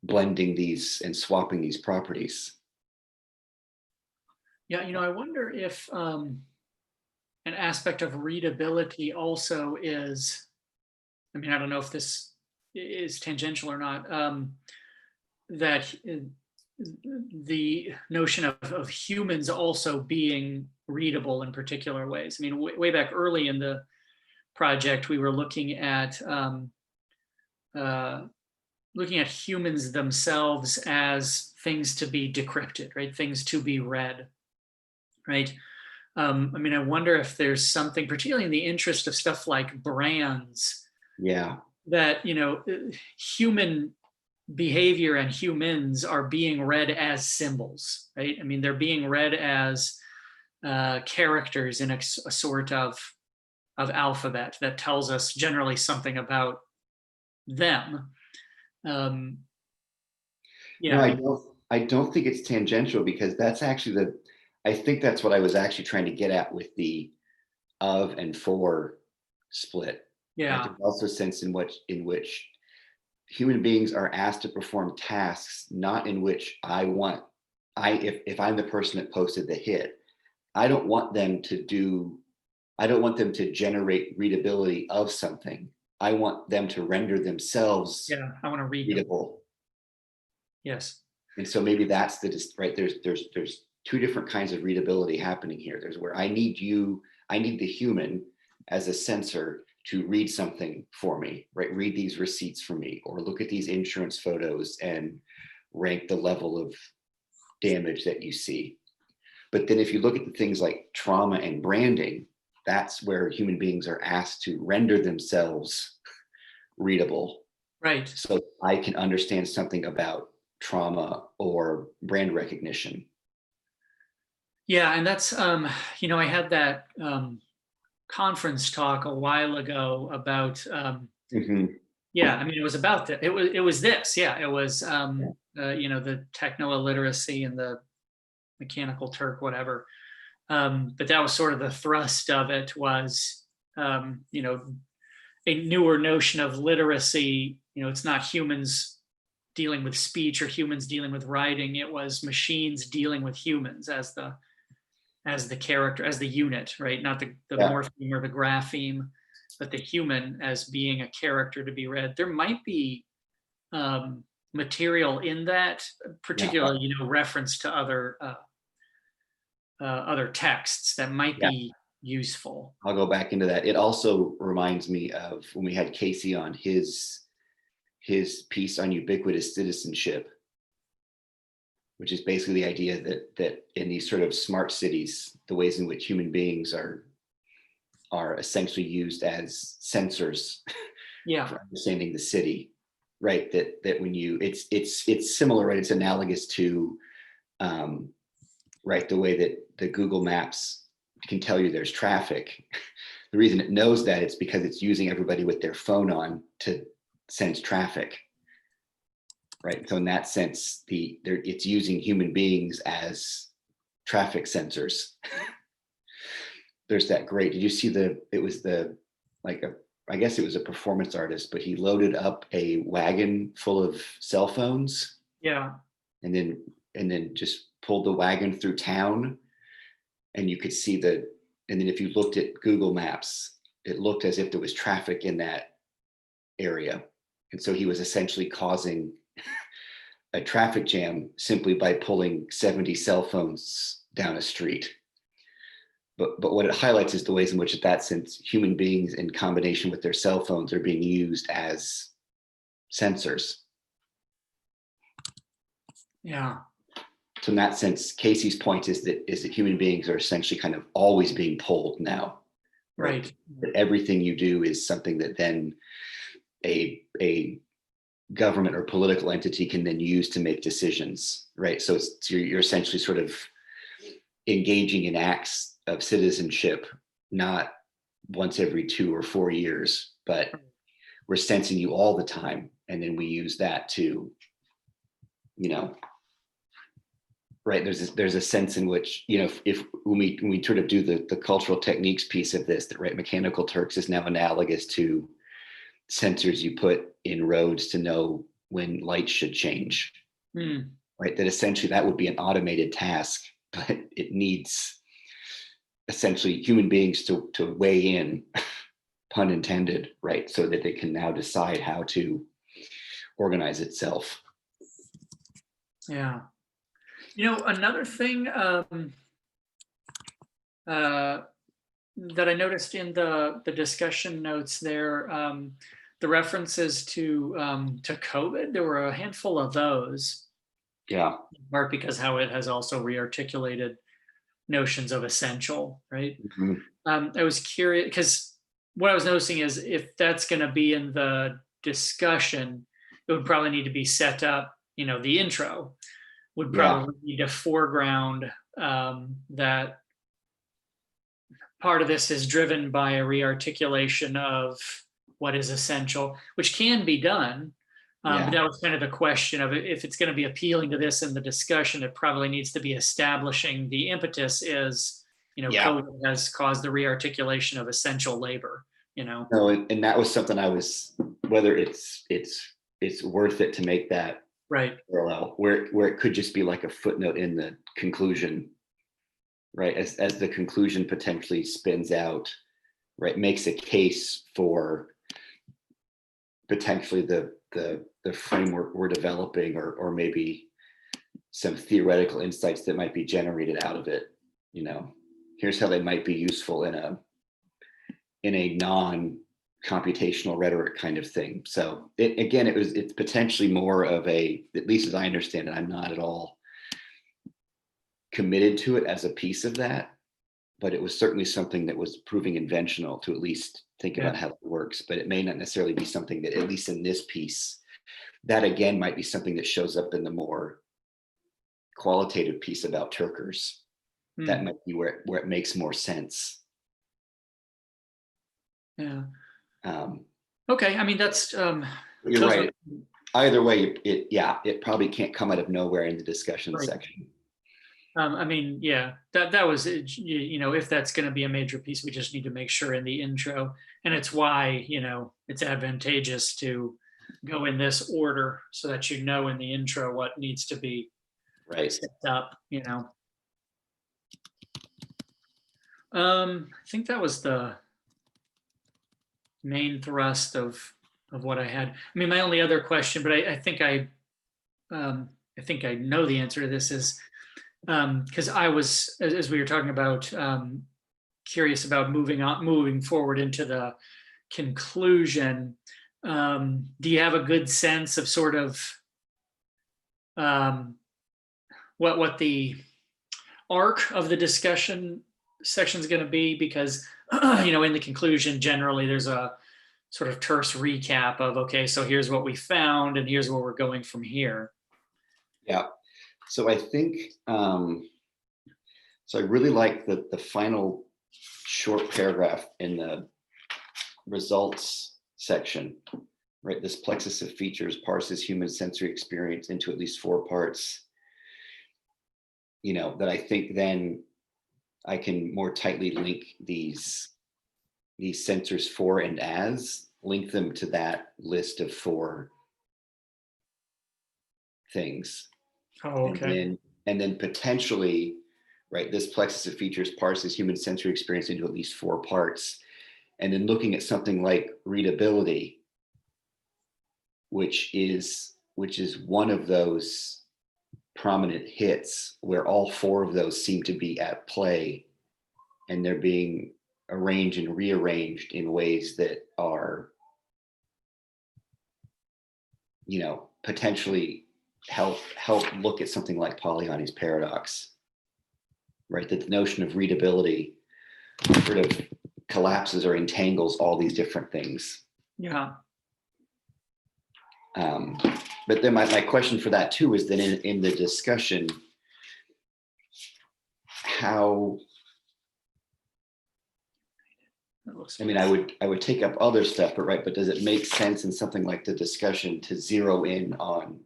[SPEAKER 2] blending these and swapping these properties.
[SPEAKER 1] Yeah. I wonder if an aspect of readability also is, I mean, I don't know if this is tangential or not, that the notion of humans also being readable in particular ways. I mean, way back early in the project, we were looking at humans themselves as things to be decrypted, right? Things to be read, right? I mean, I wonder if there's something, particularly in the interest of stuff like brands,
[SPEAKER 2] Yeah.
[SPEAKER 1] that human behavior and humans are being read as symbols, right? I mean, they're being read as characters in a sort of alphabet that tells us generally something about them. Yeah,
[SPEAKER 2] No, I don't think it's tangential, because that's actually I think that's what I was actually trying to get at with the of and for split. Right?
[SPEAKER 1] yeah,
[SPEAKER 2] There's also a sense in which human beings are asked to perform tasks not in which if I'm the person that posted the hit, I don't want them to generate readability of something. I want them to render themselves
[SPEAKER 1] yeah. I want to read them.
[SPEAKER 2] readable.
[SPEAKER 1] Yes.
[SPEAKER 2] And so maybe that's right. There's two different kinds of readability happening here. There's where I need the human as a sensor to read something for me, right? Read these receipts for me, or look at these insurance photos and rank the level of damage that you see. But then if you look at the things like trauma and branding, that's where human beings are asked to render themselves readable.
[SPEAKER 1] Right.
[SPEAKER 2] So I can understand something about trauma or brand recognition.
[SPEAKER 1] Yeah, and that's I had that conference talk a while ago about
[SPEAKER 2] Mm-hmm.
[SPEAKER 1] yeah, I mean, it was about that. It was this. Yeah, it was the techno illiteracy and the mechanical Turk, whatever. But that was sort of the thrust of it, was a newer notion of literacy. It's not humans dealing with speech or humans dealing with writing. It was machines dealing with humans as the character, as the unit, right? Not the
[SPEAKER 2] Yeah.
[SPEAKER 1] morpheme or the grapheme, but the human as being a character to be read. There might be material in that, particularly reference to other texts that might be useful.
[SPEAKER 2] I'll go back into that. It also reminds me of when we had Casey on his piece on ubiquitous citizenship, which is basically the idea that in these sort of smart cities, the ways in which human beings are essentially used as sensors
[SPEAKER 1] Yeah.
[SPEAKER 2] for understanding the city, right? That when you it's similar, right? It's analogous to right, the way that the Google Maps can tell you there's traffic. The reason it knows that it's because it's using everybody with their phone on to sense traffic, right? So in that sense, it's using human beings as traffic sensors. There's that great. Did you see it was like I guess it was a performance artist, but he loaded up a wagon full of cell phones
[SPEAKER 1] Yeah.
[SPEAKER 2] and then just pulled the wagon through town, and you could see and then if you looked at Google Maps, it looked as if there was traffic in that area. And so he was essentially causing a traffic jam simply by pulling 70 cell phones down a street. But what it highlights is the ways in which, in that sense, human beings in combination with their cell phones are being used as sensors.
[SPEAKER 1] Yeah.
[SPEAKER 2] So in that sense, Casey's point is that human beings are essentially kind of always being pulled now.
[SPEAKER 1] Right.
[SPEAKER 2] That everything you do is something that then a government or political entity can then use to make decisions, right? So you're essentially sort of engaging in acts of citizenship, not once every 2 or 4 years, but we're sensing you all the time. And then we use that to, right, there's a sense in which, if when we sort of do the cultural techniques piece of this, that right, Mechanical Turks is now analogous to sensors you put in roads to know when lights should change, right? That essentially that would be an automated task, but it needs essentially human beings to weigh in, pun intended, right? So that they can now decide how to organize itself.
[SPEAKER 1] Yeah. Another thing that I noticed in the discussion notes there, the references to COVID, there were a handful of those.
[SPEAKER 2] Yeah.
[SPEAKER 1] In part because how it has also rearticulated notions of essential, right?
[SPEAKER 2] Mm-hmm.
[SPEAKER 1] I was curious because what I was noticing is if that's going to be in the discussion, it would probably need to be set up. The intro would probably need to foreground that part of this is driven by a rearticulation of what is essential, which can be done. But that was kind of the question of if it's going to be appealing to this in the discussion, it probably needs to be establishing the impetus is, COVID has caused the rearticulation of essential labor,
[SPEAKER 2] No, and that was something I was, whether it's worth it to make that
[SPEAKER 1] right
[SPEAKER 2] parallel, where it could just be like a footnote in the conclusion, right? As the conclusion potentially spins out, right, makes a case for potentially the framework we're developing, or maybe some theoretical insights that might be generated out of it. Here's how they might be useful in a non-computational rhetoric kind of thing. So it's potentially more of a, at least as I understand it, I'm not at all committed to it as a piece of that, but it was certainly something that was proving inventional to at least think about how it works. But it may not necessarily be something that, at least in this piece, that again might be something that shows up in the more qualitative piece about Turkers. That might be where it makes more sense.
[SPEAKER 1] Yeah. Okay. I mean, that's
[SPEAKER 2] you're right. Either way, it probably can't come out of nowhere in the discussion section.
[SPEAKER 1] I mean, yeah, that was, if that's going to be a major piece, we just need to make sure in the intro, and it's why, it's advantageous to go in this order so that in the intro what needs to be set up, I think that was the main thrust of what I had. I mean, my only other question, but I think I know the answer to this is, because I was, as we were talking about, curious about moving forward into the conclusion. Do you have a good sense of sort of what the arc of the discussion section is going to be, because in the conclusion, generally there's a sort of terse recap of, okay, so here's what we found and here's where we're going from here.
[SPEAKER 2] Yeah. So I think, so I really like the final short paragraph in the results section, right? This plexus of features parses human sensory experience into at least 4 parts, that I think then I can more tightly link these sensors for and as, link them to that list of 4 things.
[SPEAKER 1] Oh, okay.
[SPEAKER 2] And then potentially, right, this plexus of features parses human sensory experience into at least 4 parts. And then looking at something like readability, which is one of those prominent hits where all 4 of those seem to be at play, and they're being arranged and rearranged in ways that are, potentially help look at something like Polanyi's paradox, right? That the notion of readability sort of collapses or entangles all these different things.
[SPEAKER 1] Yeah.
[SPEAKER 2] But then my question for that too is then in the discussion, how, I mean, I would take up other stuff, but does it make sense in something like the discussion to zero in on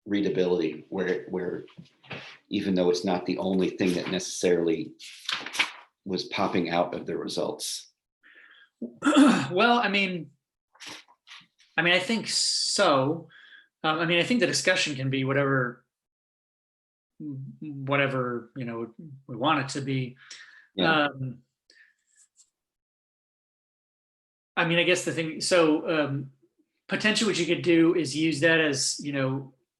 [SPEAKER 2] readability, where even though it's not the only thing that necessarily was popping out of the results?
[SPEAKER 1] Well, I mean, I think so. I think the discussion can be whatever we want it to be.
[SPEAKER 2] Yeah.
[SPEAKER 1] I guess the thing, so potentially what you could do is use that as,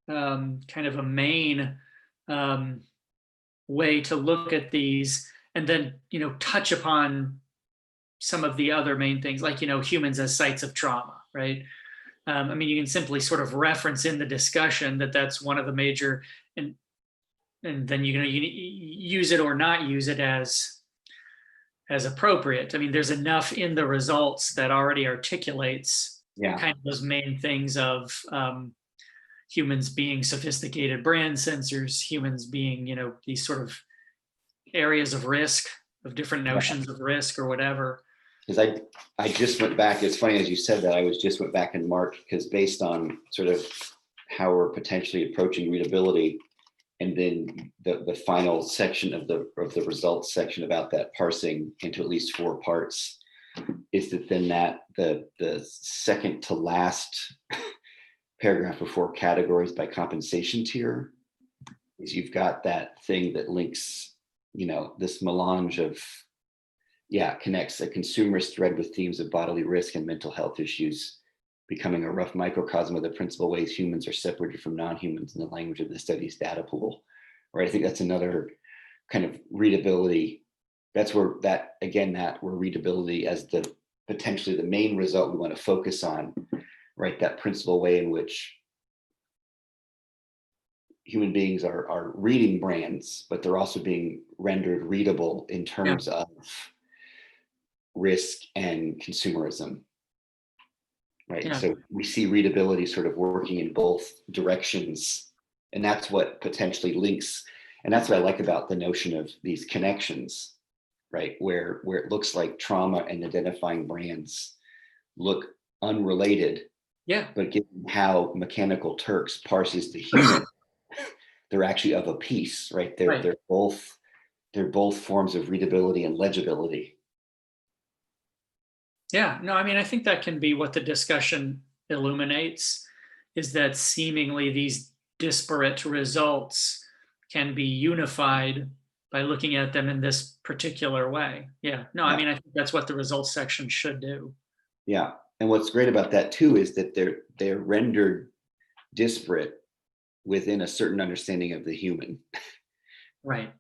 [SPEAKER 1] kind of a main way to look at these, and then, touch upon some of the other main things, like, humans as sites of trauma, right? You can simply sort of reference in the discussion that that's one of the major, and then you use it or not use it as appropriate. There's enough in the results that already articulates kind of those main things of humans being sophisticated brand sensors, humans being, these sort of areas of risk, of different notions of risk or whatever.
[SPEAKER 2] Because I just went back, it's funny as you said that, I just went back and marked, because based on sort of how we're potentially approaching readability, and then the final section of the results section about that parsing into at least 4 parts, is that then that the second to last paragraph before categories by compensation tier is you've got that thing that links, this melange of, connects a consumerist thread with themes of bodily risk and mental health issues, becoming a rough microcosm of the principal ways humans are separated from non-humans in the language of the study's data pool. Right. I think that's another kind of readability. That's where where readability as the potentially the main result we want to focus on, right? That principal way in which human beings are reading brands, but they're also being rendered readable in terms of risk and consumerism. Right.
[SPEAKER 1] Yeah.
[SPEAKER 2] So we see readability sort of working in both directions. And that's what potentially links. And that's what I like about the notion of these connections, right? Where it looks like trauma and identifying brands look unrelated.
[SPEAKER 1] Yeah.
[SPEAKER 2] But given how Mechanical Turks parses the human, they're actually of a piece, right? They're both forms of readability and legibility.
[SPEAKER 1] Yeah, no, I think that can be what the discussion illuminates, is that seemingly these disparate results can be unified by looking at them in this particular way. Yeah, no, I think that's what the results section should do.
[SPEAKER 2] Yeah, and what's great about that too is that they're rendered disparate within a certain understanding of the human.
[SPEAKER 1] Right.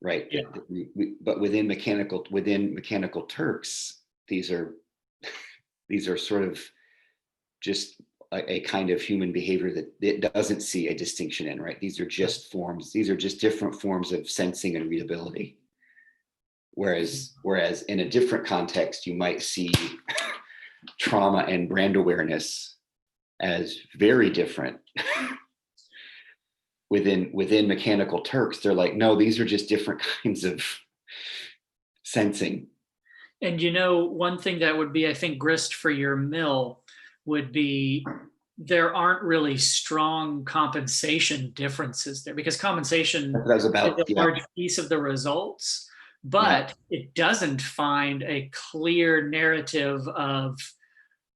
[SPEAKER 2] Right.
[SPEAKER 1] Yeah.
[SPEAKER 2] But within Mechanical Turks, these are sort of just a kind of human behavior that it doesn't see a distinction in, right? These are just forms. These are just different forms of sensing and readability. Whereas in a different context, you might see trauma and brand awareness as very different. Within Mechanical Turks, they're like, no, these are just different kinds of sensing.
[SPEAKER 1] And one thing that would be, I think, grist for your mill would be there aren't really strong compensation differences there, because compensation
[SPEAKER 2] That's what I was about.
[SPEAKER 1] is a large piece of the results, but it doesn't find a clear narrative of,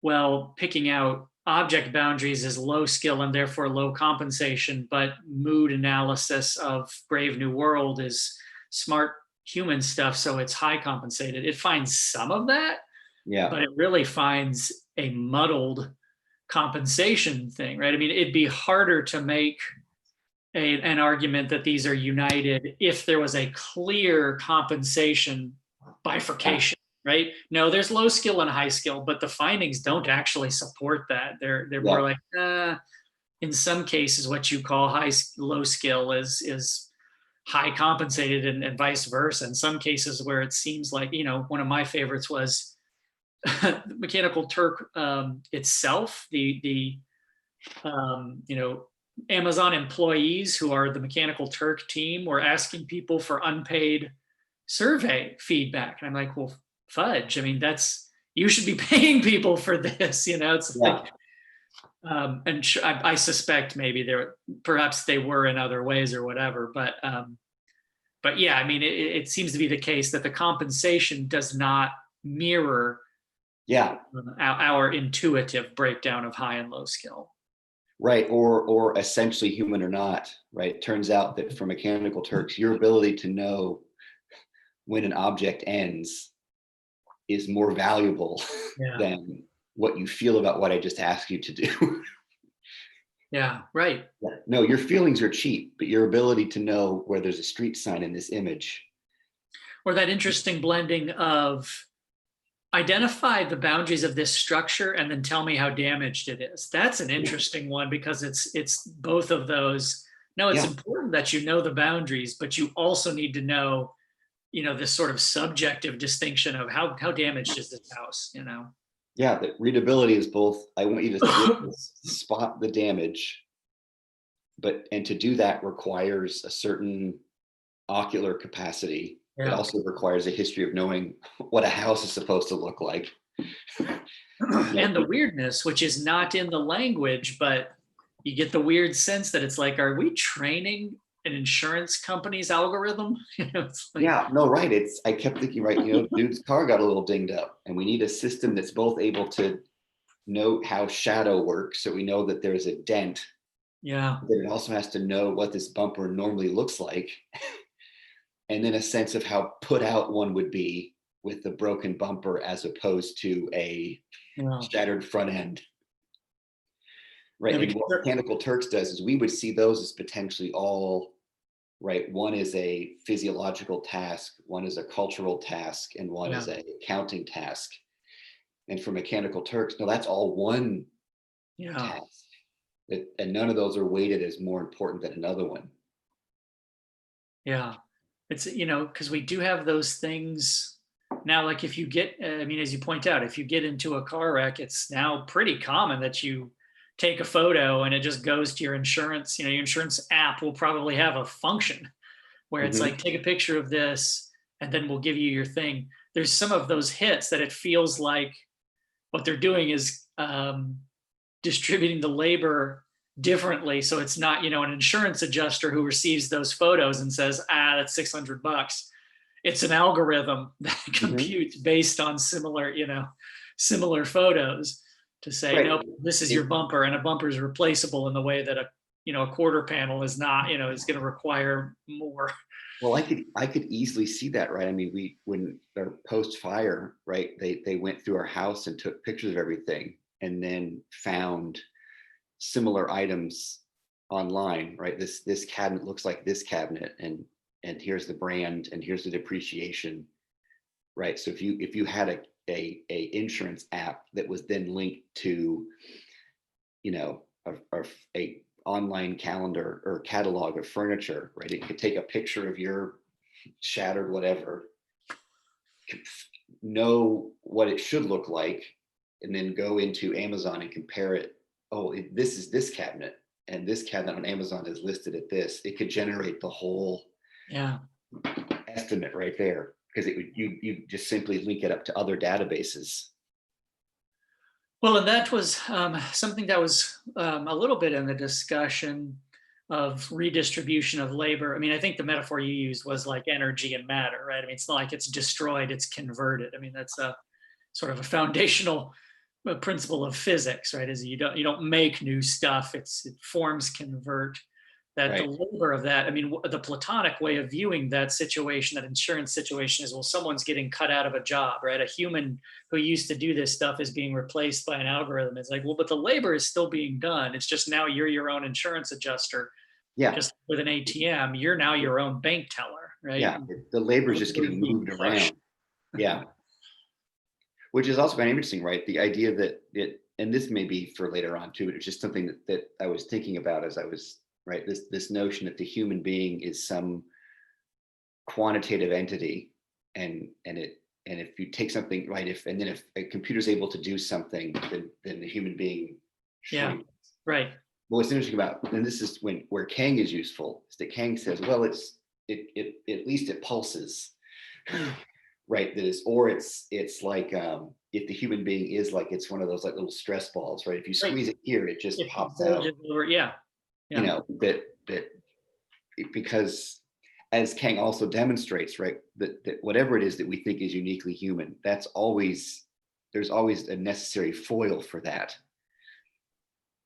[SPEAKER 1] well, picking out object boundaries is low skill and therefore low compensation, but mood analysis of Brave New World is smart human stuff, so it's high compensated. It finds some of that, but it really finds a muddled compensation thing, right? I mean, it'd be harder to make an argument that these are united if there was a clear compensation bifurcation, right? No, there's low skill and high skill, but the findings don't actually support that. They're more like, in some cases, what you call low skill is high compensated, and vice versa. In some cases where it seems like, one of my favorites was Mechanical Turk itself, the Amazon employees who are the Mechanical Turk team were asking people for unpaid survey feedback. And I'm like, well, fudge. I mean, you should be paying people for this, it's like, and I suspect maybe perhaps they were in other ways or whatever, but yeah, I mean, it seems to be the case that the compensation does not mirror our intuitive breakdown of high and low skill.
[SPEAKER 2] Right, or essentially human or not, right? It turns out that for Mechanical Turks, your ability to know when an object ends is more valuable than what you feel about what I just asked you to do.
[SPEAKER 1] Yeah, right.
[SPEAKER 2] No, your feelings are cheap, but your ability to know where there's a street sign in this image.
[SPEAKER 1] Or that interesting blending of identify the boundaries of this structure and then tell me how damaged it is. That's an interesting one, because it's both of those. No, it's important that you know the boundaries, but you also need to know, this sort of subjective distinction of how damaged is this house,
[SPEAKER 2] Yeah, that readability is both. I want you to spot the damage, and to do that requires a certain ocular capacity. It also requires a history of knowing what a house is supposed to look like.
[SPEAKER 1] And the weirdness, which is not in the language, but you get the weird sense that it's like, are we training an insurance company's algorithm?
[SPEAKER 2] Right. I kept thinking, right, dude's car got a little dinged up, and we need a system that's both able to note how shadow works, so we know that there's a dent. But it also has to know what this bumper normally looks like. And then a sense of how put out one would be with the broken bumper as opposed to a shattered front end. Right. And what Mechanical Turks does is we would see those as potentially all, right, one is a physiological task, one is a cultural task, and one is a accounting task. And for Mechanical Turks, no, that's all one task. And none of those are weighted as more important than another one.
[SPEAKER 1] Yeah. It's, because we do have those things now, like if you get, as you point out, if you get into a car wreck, it's now pretty common that you take a photo and it just goes to your insurance, your insurance app will probably have a function where it's like, take a picture of this and then we'll give you your thing. There's some of those hits that it feels like what they're doing is distributing the labor differently. So it's not, an insurance adjuster who receives those photos and says, that's $600. It's an algorithm that computes based on similar photos to say, nope, this is your bumper, and a bumper is replaceable in the way that a quarter panel is not, is going to require more.
[SPEAKER 2] Well, I could easily see that, right? I mean, when they're post fire, right, they went through our house and took pictures of everything and then found similar items online, right? This cabinet looks like this cabinet, and here's the brand, and here's the depreciation, right? So if you had a insurance app that was then linked to a online calendar or catalog of furniture, right? It could take a picture of your shattered whatever, know what it should look like, and then go into Amazon and compare it. Oh, this is this cabinet, and this cabinet on Amazon is listed at this. It could generate the whole
[SPEAKER 1] Yeah.
[SPEAKER 2] estimate right there, because it would you just simply link it up to other databases.
[SPEAKER 1] Well, and that was something that was a little bit in the discussion of redistribution of labor. I mean, I think the metaphor you used was like energy and matter, right? I mean, it's not like it's destroyed, it's converted. I mean, that's a sort of a foundational principle of physics, right? Is you don't make new stuff, it forms convert. That the
[SPEAKER 2] Right.
[SPEAKER 1] labor of that, I mean, the Platonic way of viewing that situation, that insurance situation, is, well, someone's getting cut out of a job, right? A human who used to do this stuff is being replaced by an algorithm. It's like, well, but the labor is still being done. It's just now you're your own insurance adjuster.
[SPEAKER 2] Yeah.
[SPEAKER 1] Just with an ATM, you're now your own bank teller, right?
[SPEAKER 2] Yeah. The labor is just
[SPEAKER 1] Labor is
[SPEAKER 2] getting
[SPEAKER 1] being
[SPEAKER 2] moved
[SPEAKER 1] pushed.
[SPEAKER 2] around. Yeah. Which is also kind of interesting, right? The idea that and this may be for later on too, but it's just something that I was thinking about as I was, right? This notion that the human being is some quantitative entity, and if you take something, right, if a computer's able to do something, then the human being
[SPEAKER 1] Yeah,
[SPEAKER 2] shrinks.
[SPEAKER 1] right.
[SPEAKER 2] But what's interesting about, and this is where Kang is useful, is that Kang says, well, it at least it pulses,
[SPEAKER 1] Hmm.
[SPEAKER 2] right? That is, or it's like, if the human being is like, it's one of those like little stress balls, right? If you
[SPEAKER 1] Right.
[SPEAKER 2] squeeze it here, it just
[SPEAKER 1] It
[SPEAKER 2] pops out.
[SPEAKER 1] bulges over. Yeah, yeah,
[SPEAKER 2] That because, as Kang also demonstrates, right, that whatever it is that we think is uniquely human, there's always a necessary foil for that.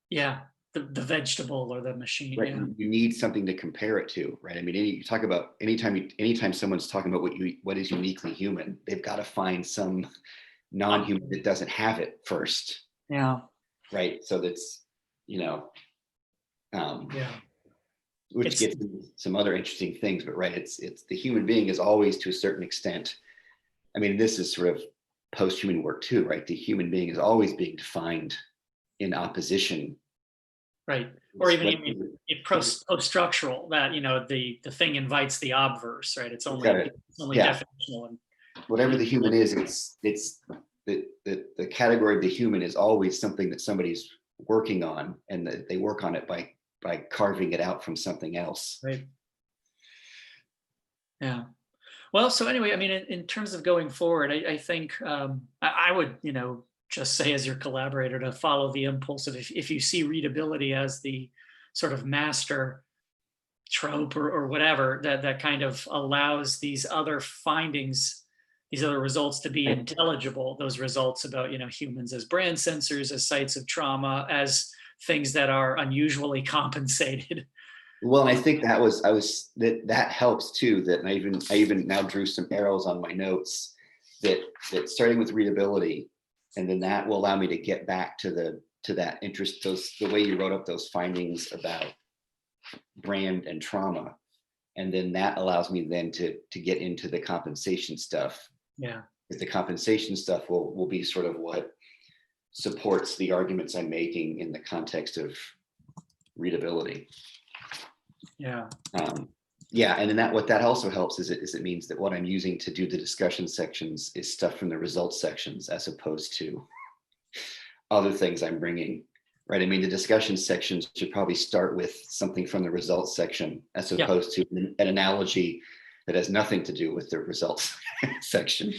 [SPEAKER 1] yeah. The vegetable or the machine.
[SPEAKER 2] Right.
[SPEAKER 1] Yeah,
[SPEAKER 2] You need something to compare it to, right? I mean, you talk about anytime someone's talking about what is uniquely human, they've got to find some non-human that doesn't have it first,
[SPEAKER 1] yeah,
[SPEAKER 2] right? So that's, you know, um,
[SPEAKER 1] yeah.
[SPEAKER 2] which
[SPEAKER 1] It's
[SPEAKER 2] gets into some other interesting things, but right, it's the human being is always, to a certain extent. I mean, this is sort of post-human work too, right? The human being is always being defined in opposition.
[SPEAKER 1] right. Or even, I
[SPEAKER 2] What,
[SPEAKER 1] mean, post-structural, that, the thing invites the obverse, right? It's
[SPEAKER 2] it's
[SPEAKER 1] only
[SPEAKER 2] gotta,
[SPEAKER 1] it's only
[SPEAKER 2] yeah,
[SPEAKER 1] definitional.
[SPEAKER 2] whatever
[SPEAKER 1] And
[SPEAKER 2] the human is, it's the category of the human is always something that somebody's working on, and that they work on it by carving it out from something else.
[SPEAKER 1] right. Yeah. Well, so anyway, I mean, in terms of going forward, I think I would, just say as your collaborator, to follow the impulse of, if you see readability as the sort of master trope, or whatever, that kind of allows these other findings, these other results, to be intelligible. Those results about, humans as brand sensors, as sites of trauma, as things that are unusually compensated.
[SPEAKER 2] Well, and I think that helps too. That I even now drew some arrows on my notes, that starting with readability, and then that will allow me to get back to that interest, the way you wrote up those findings about brand and trauma, and then that allows me then to get into the compensation stuff.
[SPEAKER 1] Yeah.
[SPEAKER 2] Because the compensation stuff will be sort of what supports the arguments I'm making in the context of readability.
[SPEAKER 1] Yeah.
[SPEAKER 2] Yeah, and then what that also helps is it means that what I'm using to do the discussion sections is stuff from the results sections, as opposed to other things I'm bringing. Right. I mean, the discussion sections should probably start with something from the results section, as
[SPEAKER 1] Yeah.
[SPEAKER 2] opposed to an analogy that has nothing to do with the results section.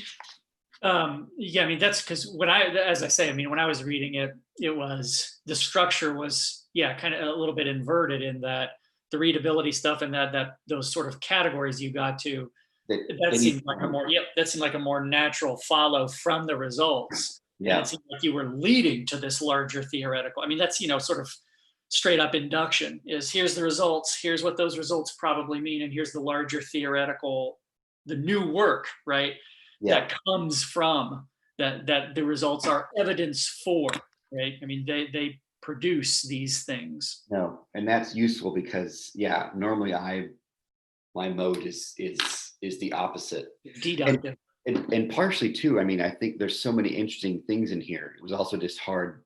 [SPEAKER 1] Yeah, I mean, that's because as I say, I mean, when I was reading it, the structure was, yeah, kind of a little bit inverted, in that the readability stuff, and that those sort of categories you got to,
[SPEAKER 2] That
[SPEAKER 1] that
[SPEAKER 2] they need,
[SPEAKER 1] seemed like a more, yep, that seemed like a more natural follow from the results. And it
[SPEAKER 2] yeah,
[SPEAKER 1] seemed like you were leading to this larger theoretical. I mean, that's, sort of straight up induction, is, here's the results, here's what those results probably mean, and here's the larger theoretical, the new work, right?
[SPEAKER 2] yeah.
[SPEAKER 1] That comes from that the results are evidence for, right? I mean, they produce these things.
[SPEAKER 2] No, and that's useful because, yeah, normally my mode is the opposite. And,
[SPEAKER 1] Deductive.
[SPEAKER 2] and partially too, I mean, I think there's so many interesting things in here. It was also just hard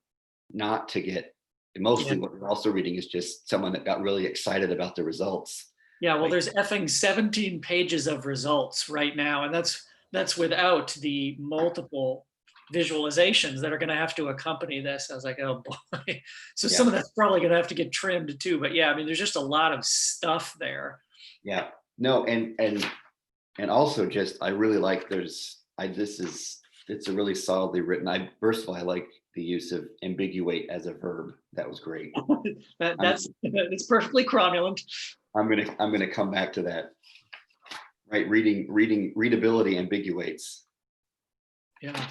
[SPEAKER 2] not to get mostly
[SPEAKER 1] Yeah.
[SPEAKER 2] what we're also reading is just someone that got really excited about the results.
[SPEAKER 1] Yeah, well,
[SPEAKER 2] Like,
[SPEAKER 1] there's effing 17 pages of results right now, and that's without the multiple visualizations that are going to have to accompany this. I was like, oh boy. So some
[SPEAKER 2] yeah,
[SPEAKER 1] of that's probably going to have to get trimmed too. But yeah, I mean, there's just a lot of stuff there.
[SPEAKER 2] yeah. No, and also just I really like it's a really solidly written. First of all, I like the use of ambiguate as a verb. That was great. I'm
[SPEAKER 1] That's perfectly cromulent.
[SPEAKER 2] I'm gonna come back to that. Right, readability ambiguates.
[SPEAKER 1] Yeah.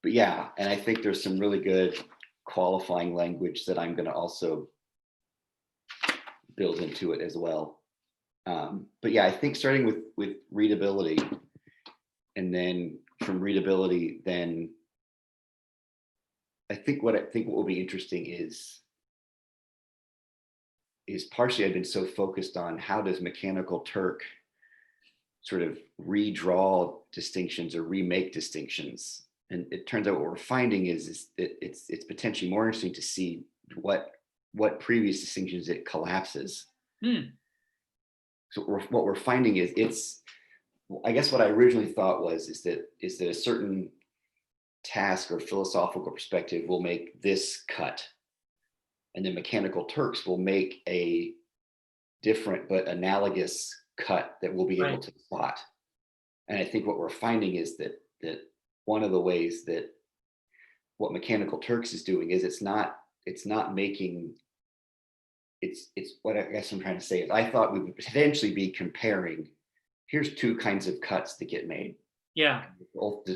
[SPEAKER 2] But yeah, and I think there's some really good qualifying language that I'm gonna also build into it as well. But yeah, I think starting with readability, and then from readability, then I think what will be interesting is partially I've been so focused on how does Mechanical Turk sort of redraw distinctions or remake distinctions. And it turns out what we're finding is that it's potentially more interesting to see what previous distinctions it collapses.
[SPEAKER 1] Hmm.
[SPEAKER 2] So what we're finding is I guess what I originally thought is that a certain task or philosophical perspective will make this cut, and then Mechanical Turks will make a different but analogous cut that we'll be able
[SPEAKER 1] Right.
[SPEAKER 2] to spot. And I think what we're finding is that one of the ways that what Mechanical Turks is doing is it's not making it's what I guess I'm trying to say is I thought we would potentially be comparing, here's two kinds of cuts that get made.
[SPEAKER 1] Yeah.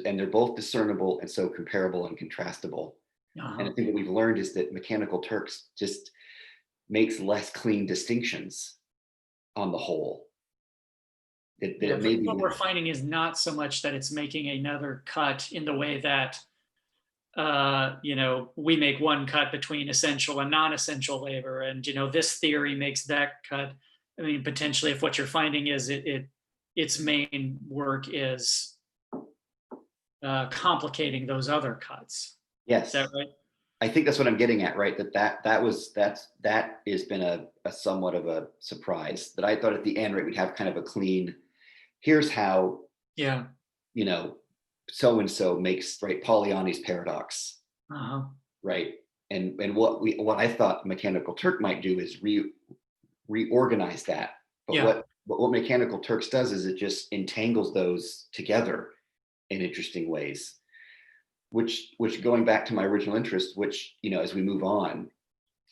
[SPEAKER 2] And they're both discernible and so comparable and contrastable. And I
[SPEAKER 1] Uh-huh.
[SPEAKER 2] think what we've learned is that Mechanical Turks just makes less clean distinctions on the whole. That
[SPEAKER 1] Yeah.
[SPEAKER 2] it may
[SPEAKER 1] What
[SPEAKER 2] be,
[SPEAKER 1] we're finding is not so much that it's making another cut in the way that we make one cut between essential and non-essential labor, and this theory makes that cut. I mean, potentially, if what you're finding is its main work is complicating those other cuts. Is
[SPEAKER 2] yes,
[SPEAKER 1] that right?
[SPEAKER 2] I think that's what I'm getting at, right? That has been a somewhat of a surprise that I thought at the end, right, we'd have kind of a clean, here's how,
[SPEAKER 1] Yeah.
[SPEAKER 2] you know, so and so makes, right, Polanyi's paradox,
[SPEAKER 1] Uh-huh.
[SPEAKER 2] right? And what I thought Mechanical Turk might do is reorganize that. But
[SPEAKER 1] Yeah.
[SPEAKER 2] what Mechanical Turks does is it just entangles those together in interesting ways, which going back to my original interest, which as we move on,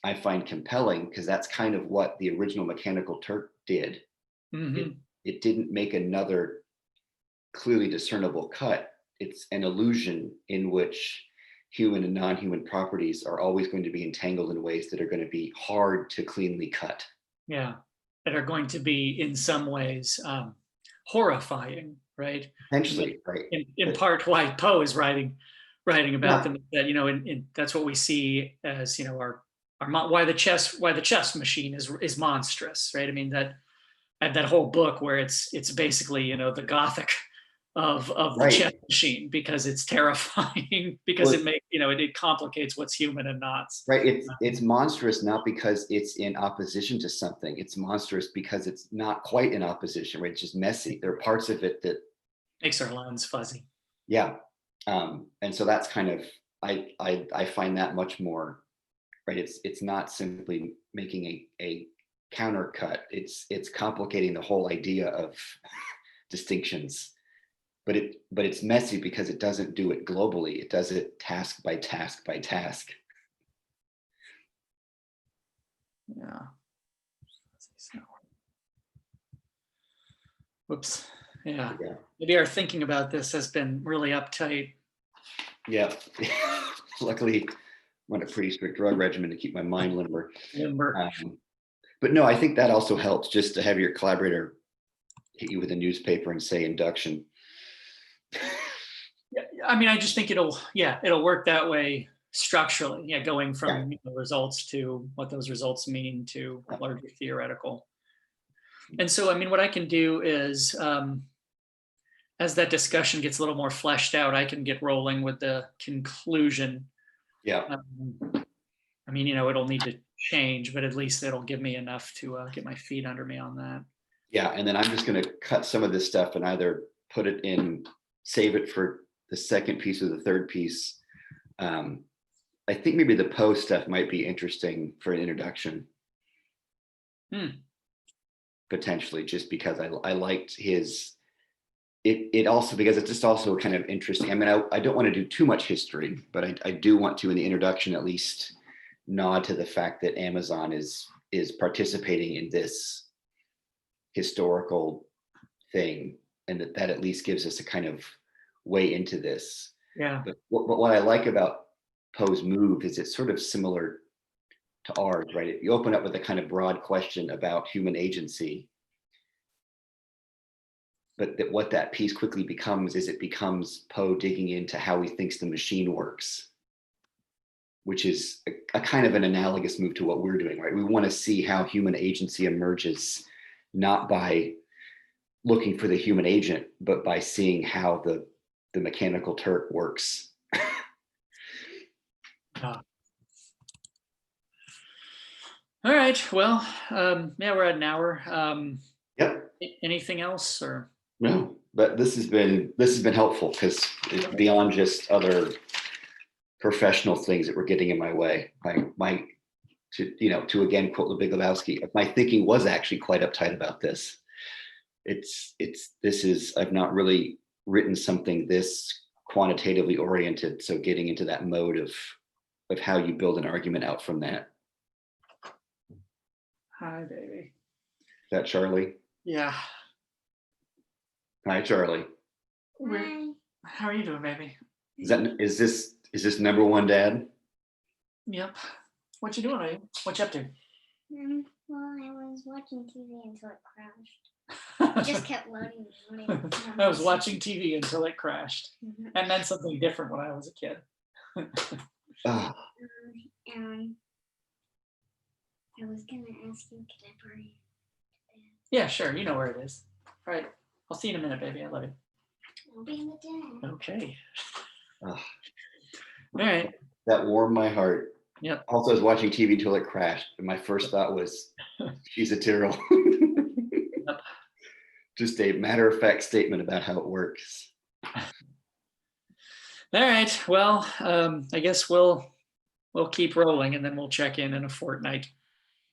[SPEAKER 2] I find compelling because that's kind of what the original Mechanical Turk did. It
[SPEAKER 1] Hmm.
[SPEAKER 2] it didn't make another clearly discernible cut. It's an illusion in which human and non-human properties are always going to be entangled in ways that are going to be hard to cleanly cut.
[SPEAKER 1] Yeah. That are going to be in some ways horrifying, right?
[SPEAKER 2] Potentially, right?
[SPEAKER 1] In
[SPEAKER 2] But
[SPEAKER 1] part why Poe is writing about
[SPEAKER 2] yeah,
[SPEAKER 1] them, that that's what we see as why the chess machine is monstrous, right? I mean, that whole book where it's basically the Gothic of the chess
[SPEAKER 2] right.
[SPEAKER 1] machine, because it's terrifying because
[SPEAKER 2] Well,
[SPEAKER 1] it complicates what's human and not.
[SPEAKER 2] right. It's monstrous not because it's in opposition to something. It's monstrous because it's not quite in opposition, right? It's just messy. There are parts of it that,
[SPEAKER 1] Makes our lines fuzzy.
[SPEAKER 2] yeah. And so that's kind of I find that much more right. It's not simply making a countercut. It's complicating the whole idea of distinctions. But it's messy because it doesn't do it globally. It does it task by task by task.
[SPEAKER 1] Yeah. Whoops. Yeah.
[SPEAKER 2] Yeah.
[SPEAKER 1] Maybe our thinking about this has been really uptight.
[SPEAKER 2] Yeah. Luckily, I'm on a pretty strict drug regimen to keep my mind limber.
[SPEAKER 1] Limber.
[SPEAKER 2] But no, I think that also helps just to have your collaborator hit you with a newspaper and say induction.
[SPEAKER 1] Yeah, I mean, I just think it'll work that way structurally. Yeah, going
[SPEAKER 2] Yeah.
[SPEAKER 1] from results to what those results mean to larger theoretical. And so, I mean, what I can do is, as that discussion gets a little more fleshed out, I can get rolling with the conclusion.
[SPEAKER 2] Yeah.
[SPEAKER 1] Um, I mean, you know, it'll need to change, but at least it'll give me enough to get my feet under me on that.
[SPEAKER 2] Yeah, and then I'm just going to cut some of this stuff and either put it in, save it for the second piece or the third piece. I think maybe the Poe stuff might be interesting for an introduction. Potentially, just because I liked his, it also, because it's just also kind of interesting. I mean, I don't want to do too much history, but I do want to, in the introduction, at least nod to the fact that Amazon is participating in this historical thing, and that at least gives us a kind of way into this.
[SPEAKER 1] Yeah.
[SPEAKER 2] But what I like about Poe's move is it's sort of similar to ours, right? You open up with a kind of broad question about human agency, but what that piece quickly becomes is it becomes Poe digging into how he thinks the machine works, which is a kind of an analogous move to what we're doing, right? We want to see how human agency emerges, not by looking for the human agent, but by seeing how the mechanical Turk works.
[SPEAKER 1] All right. Well, yeah, we're at an hour.
[SPEAKER 2] Yep.
[SPEAKER 1] Anything else or?
[SPEAKER 2] No, but this has been helpful because beyond just other professional things that were getting in my way. To again quote the Big Lebowski, my thinking was actually quite uptight about this. I've not really written something this quantitatively oriented. So getting into that mode of how you build an argument out from that.
[SPEAKER 1] Hi, baby.
[SPEAKER 2] Is that Charlie?
[SPEAKER 1] Yeah.
[SPEAKER 2] Hi, Charlie.
[SPEAKER 3] Hi.
[SPEAKER 1] How are you doing, baby?
[SPEAKER 2] Is this number one dad?
[SPEAKER 1] Yep. What you doing, baby? What you up to?
[SPEAKER 3] Well, I was watching TV until it crashed. It just kept loading.
[SPEAKER 1] I was watching TV until it crashed.
[SPEAKER 3] Mhm.
[SPEAKER 1] And then something different when I was a kid.
[SPEAKER 2] Oh,
[SPEAKER 3] And I was gonna ask you, could I borrow you?
[SPEAKER 1] Yeah, sure. You know where it is. All right. I'll see you in a minute, baby. I love you.
[SPEAKER 3] I'll be in the den.
[SPEAKER 1] Okay.
[SPEAKER 2] oh,
[SPEAKER 1] All right.
[SPEAKER 2] that warmed my heart.
[SPEAKER 1] Yep.
[SPEAKER 2] Also, I was watching TV until it crashed, and my first thought was, "She's a Tyrrell."
[SPEAKER 1] Yep.
[SPEAKER 2] Just a matter-of-fact statement about how it works.
[SPEAKER 1] All right. Well, I guess we'll keep rolling, and then we'll check in a fortnight.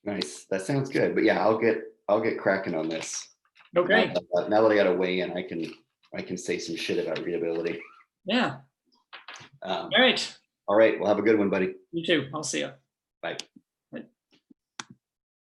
[SPEAKER 2] Nice. That sounds good. But yeah, I'll get cracking on this.
[SPEAKER 1] Okay.
[SPEAKER 2] Now that I got to weigh in, I can say some shit about readability.
[SPEAKER 1] Yeah.
[SPEAKER 2] All
[SPEAKER 1] All right.
[SPEAKER 2] right. Well, have a good one, buddy.
[SPEAKER 1] You too. I'll see you.
[SPEAKER 2] Bye.